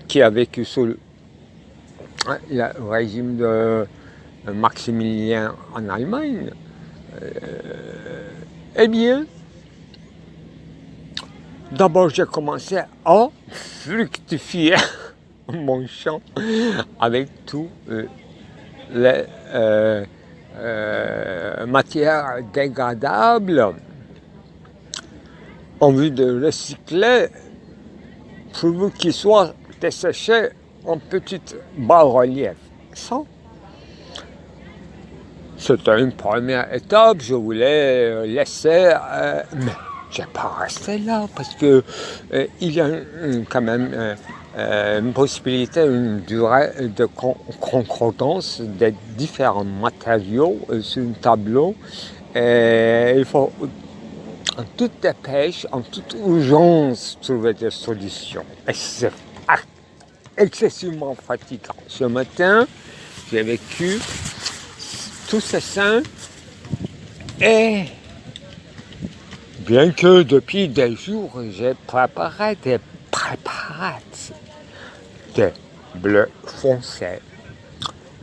qui a vécu sous le régime de Maximilien en Allemagne. Eh bien, d'abord j'ai commencé à fructifier mon champ avec tout les matières dégradables en vue de recycler pour qu'ils soient desséchés en petites bas-reliefs. Ça, c'était une première étape, je voulais laisser, mais je n'ai pas resté là parce que il y a quand même une possibilité, une durée de concordance des différents matériaux sur un tableau. Et il faut en toute dépêche, en toute urgence, trouver des solutions. Et c'est excessivement fatigant. Ce matin, j'ai vécu tous ces scènes et bien que depuis des jours, j'ai préparé des préparations, des bleus foncés,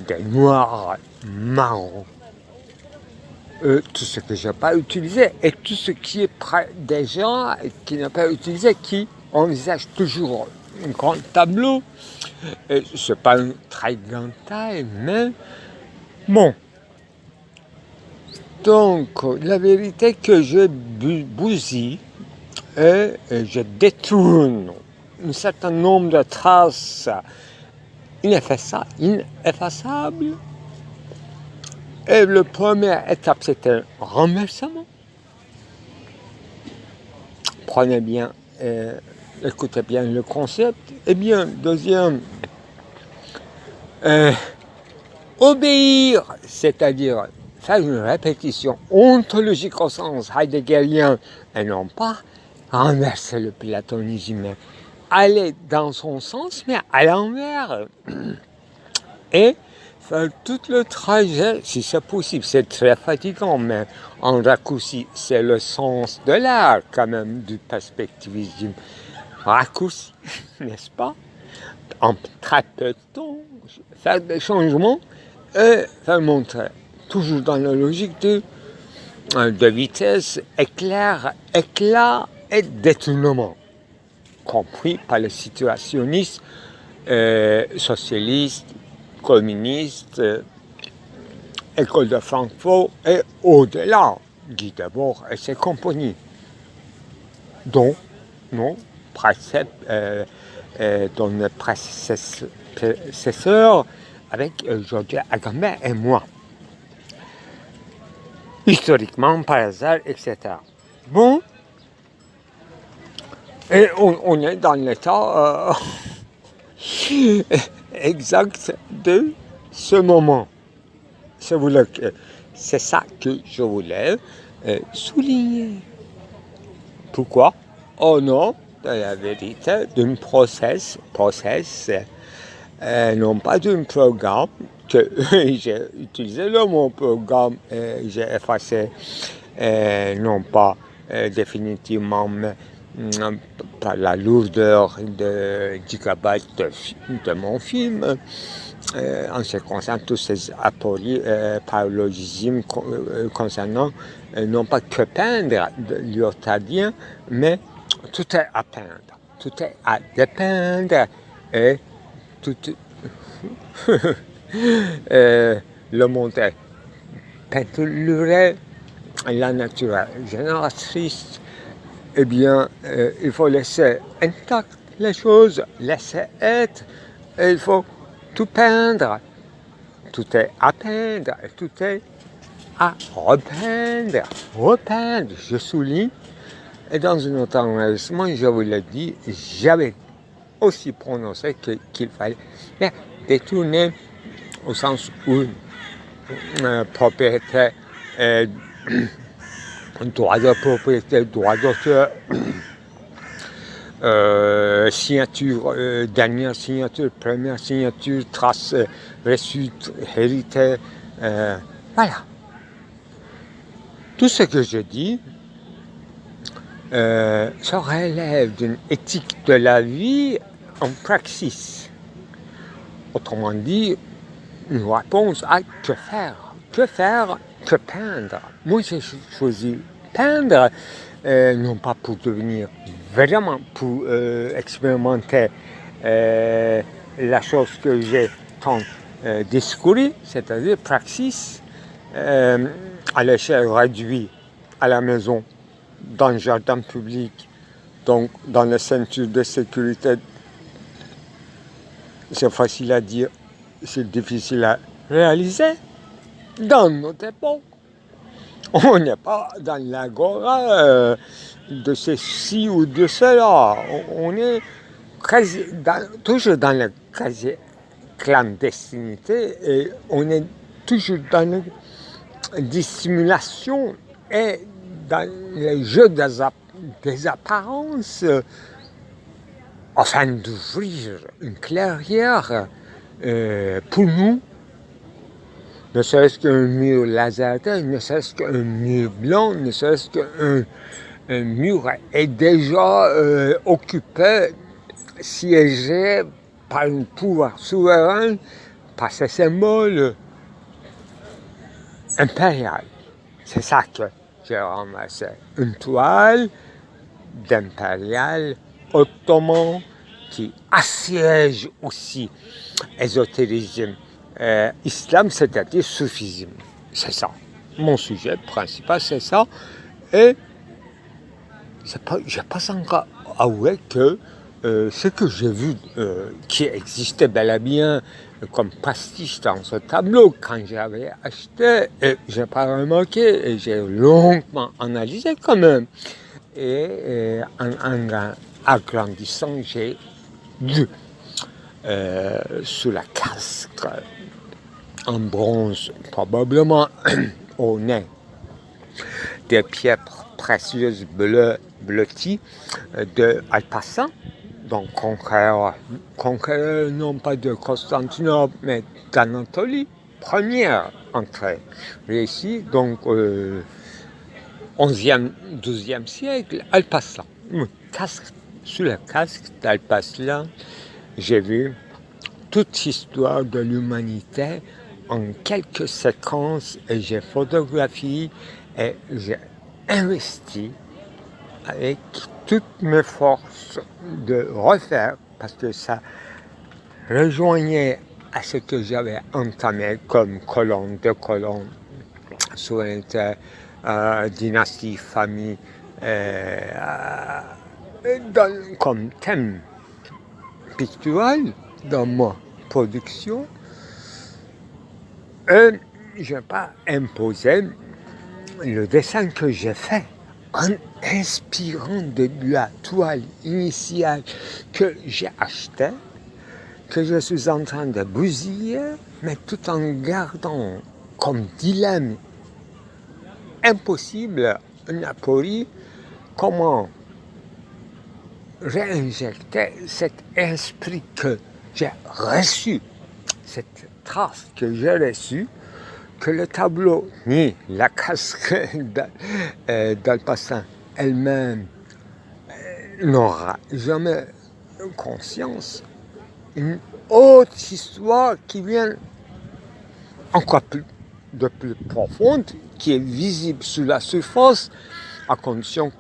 des noirs marrons, tout ce que je n'ai pas utilisé et tout ce qui est près des gens qui n'ont pas utilisé, qui envisagent toujours un grand tableau. Ce n'est pas une très grande taille, mais bon. Donc, la vérité est que je bousille et je détourne un certain nombre de traces ineffaçables. Et la première étape, c'était un renversement. Prenez bien, écoutez bien le concept. Et bien, deuxième, obéir, c'est-à-dire faire une répétition ontologique au sens heideggerien, et non pas renverser le platonisme. Aller dans son sens, mais à l'envers. Et faire tout le trajet, si c'est possible. C'est très fatigant, mais en raccourci, c'est le sens de l'art, quand même, du perspectivisme. Raccourci, n'est-ce pas? En très peu de temps, faire des changements et faire montrer, toujours dans la logique de vitesse, éclat et détournement, compris par les situationnistes, socialistes, communistes, école de Francfort et au-delà, Guy Debord et ses compagnies, dont nos prédécesseurs avec Georges Agamben et moi. Historiquement, par hasard, etc. Bon, et on est dans l'état exact de ce moment. C'est ça que je voulais souligner. Pourquoi? Au nom de la vérité d'un process, non pas d'un programme, que j'ai utilisé le mot programme, j'ai effacé, non pas définitivement, mais par la lourdeur de gigabytes de mon film, en ce qui concerne tous ces paralogismes concernant non pas que peindre lyotardien, mais tout est à peindre, tout est à dépeindre et tout le monde est peinturé, la nature est génératrice. Eh bien, il faut laisser intactes les choses, laisser être, et il faut tout peindre. Tout est à peindre, et tout est à repeindre, je souligne, Et dans un autre enregistrement, je vous l'ai dit, j'avais aussi prononcé qu'il fallait détourner au sens où propriété, droit de propriété, droit d'auteur, signature, dernière signature, première signature, trace reçue, héritée, voilà. Tout ce que je dis, ça relève d'une éthique de la vie en praxis. Autrement dit, une réponse à que faire. Que faire? Que peindre. Moi, j'ai choisi peindre, non pas pour devenir, vraiment pour expérimenter la chose que j'ai tant discouru, c'est-à-dire praxis, à l'échelle réduite, à la maison, dans le jardin public, donc dans la ceinture de sécurité. C'est facile à dire, c'est difficile à réaliser. Dans notre époque, on n'est pas dans l'agora de ceci ou de cela. On est toujours dans la quasi-clandestinité et on est toujours dans la dissimulation et dans le jeu des apparences afin d'ouvrir une clairière pour nous, ne serait-ce qu'un mur laserté, ne serait-ce qu'un mur blanc, ne serait-ce qu'un mur est déjà occupé, siégé par un pouvoir souverain, par ces symboles impérial. C'est ça que j'ai ramassé. Une toile d'impérial ottoman qui assiège aussi ésotérisme islam, c'est-à-dire soufisme. C'est ça. Mon sujet principal, c'est ça. Et je n'ai pas encore avoué que ce que j'ai vu qui existait bel et bien comme pastiche dans ce tableau, quand j'avais acheté, je n'ai pas remarqué, et j'ai longuement analysé quand même. Et en agrandissant, j'ai vu sous la casque en bronze, probablement au nez, des pierres précieuses bleuties de Alpassant, donc conquéreur non pas de Constantinople, mais d'Anatolie, première entrée réussie, donc 11e, 12e siècle, Alpassant. Sous le casque d'Alpassant, j'ai vu toute l'histoire de l'humanité en quelques séquences et j'ai photographié et j'ai investi avec toutes mes forces de refaire parce que ça rejoignait à ce que j'avais entamé comme colonne de colonne, souveraineté, dynastie, famille, comme thème pictural dans ma production. Et je n'ai pas imposé le dessin que j'ai fait en inspirant de la toile initiale que j'ai achetée, que je suis en train de bousiller, mais tout en gardant comme dilemme impossible une aporie, comment réinjecter cet esprit que j'ai reçu, cette trace que j'ai reçue, que le tableau, ni la casque d'Alpassant elle-même n'aura jamais conscience. Une autre histoire qui vient encore plus profonde, qui est visible sous la surface, à condition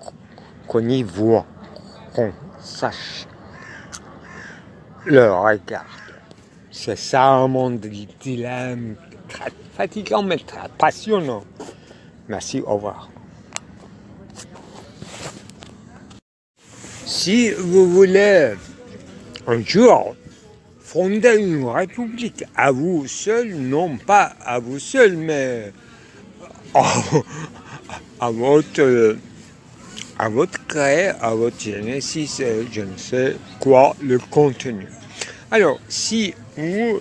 qu'on y voit, qu'on sache le regard. C'est ça un monde de dilemme, très fatigant mais très passionnant. Merci, au revoir. Si vous voulez un jour fonder une république à vous seul, non pas à vous seul, mais à à votre créer, à votre genesis, je ne sais quoi, le contenu. Alors, si vous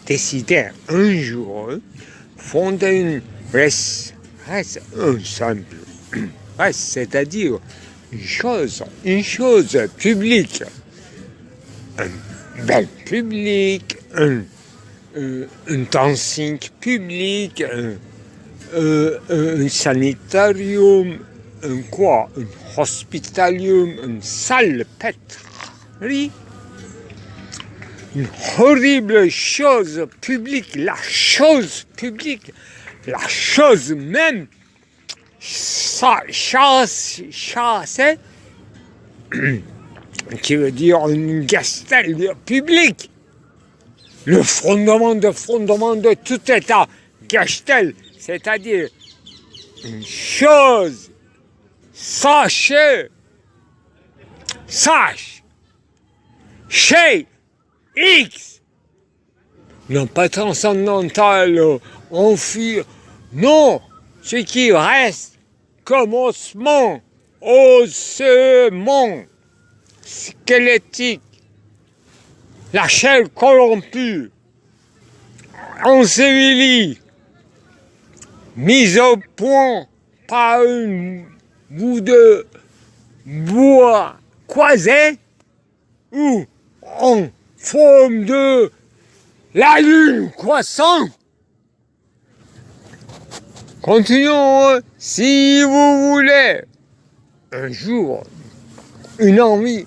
décidez un jour fonder une presse, un simple presse, c'est-à-dire une chose publique, un bel public, un dancing public, un sanitarium, un hospitalium, une salle pétrie, une horrible chose publique, la chose publique, la chose même, chassée, qui veut dire une gestelle publique. Le fondement de tout État, Gestell, c'est-à-dire une chose sachez, chez X, non pas transcendantal, enfui, non, ce qui reste comme ossement, ossement, squelettique, la chair corrompue, ensevelie, mise au point par un bout de bois croisé ou en forme de la lune croissante. Continuons, si vous voulez, un jour, une envie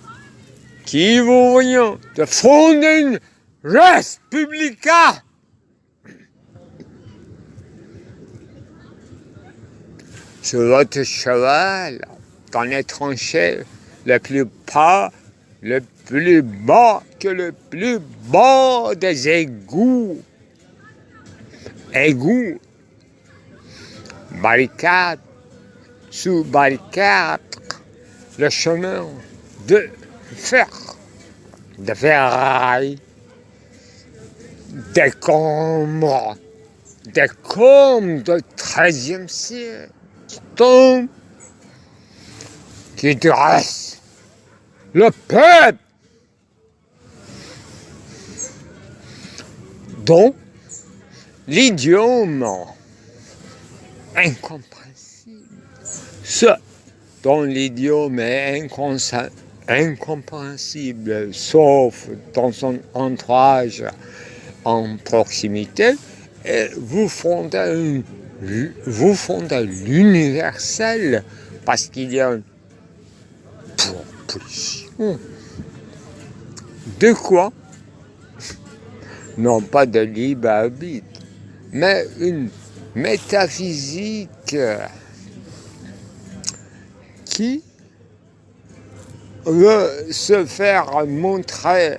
qui vous vient de fonder une res publica. Sur votre cheval, dans les tranchées, le plus bas que le plus bas des égouts. Barricade, sous barricade, le chemin de ferraille, décombres de 13e siècle, qui dresse le peuple, dont l'idiome incompréhensible, ce dont l'idiome est incompréhensible, sauf dans son entourage en proximité, et vous fondez l'universel parce qu'il y a une proposition. De quoi? Non pas de libre arbitre, mais une métaphysique qui veut se faire montrer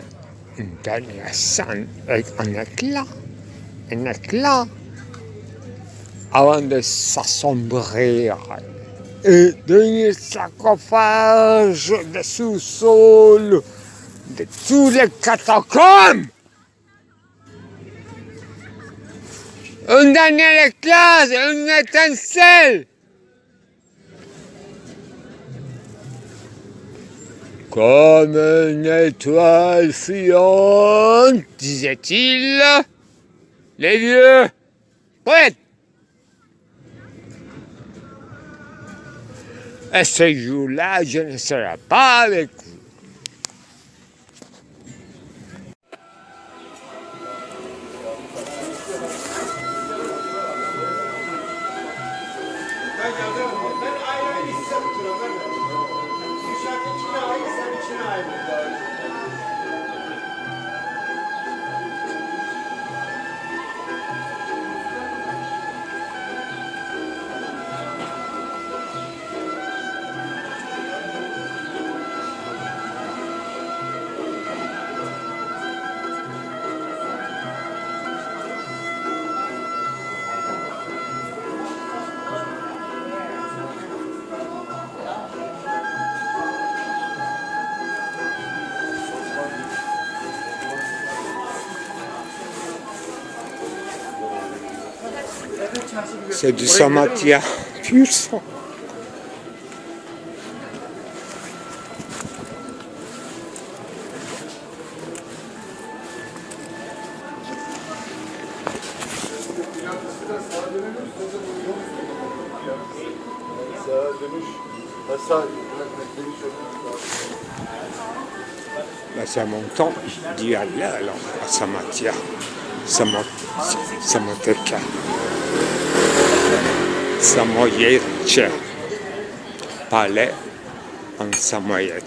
une dernière scène avec un éclat, avant de s'assombrir et devenir sarcophage de sous-sol de tous les catacombes. Un dernier éclat, une étincelle. Comme une étoile fuyante, disait-il, les vieux poètes. Et ce jour-là, je ne serai pas avec vous. C'est du Samatia pur sang. Ben, c'est mon temps d'y aller alors à Samatia, Samoteka, Samoyed, Palais en Samoyed.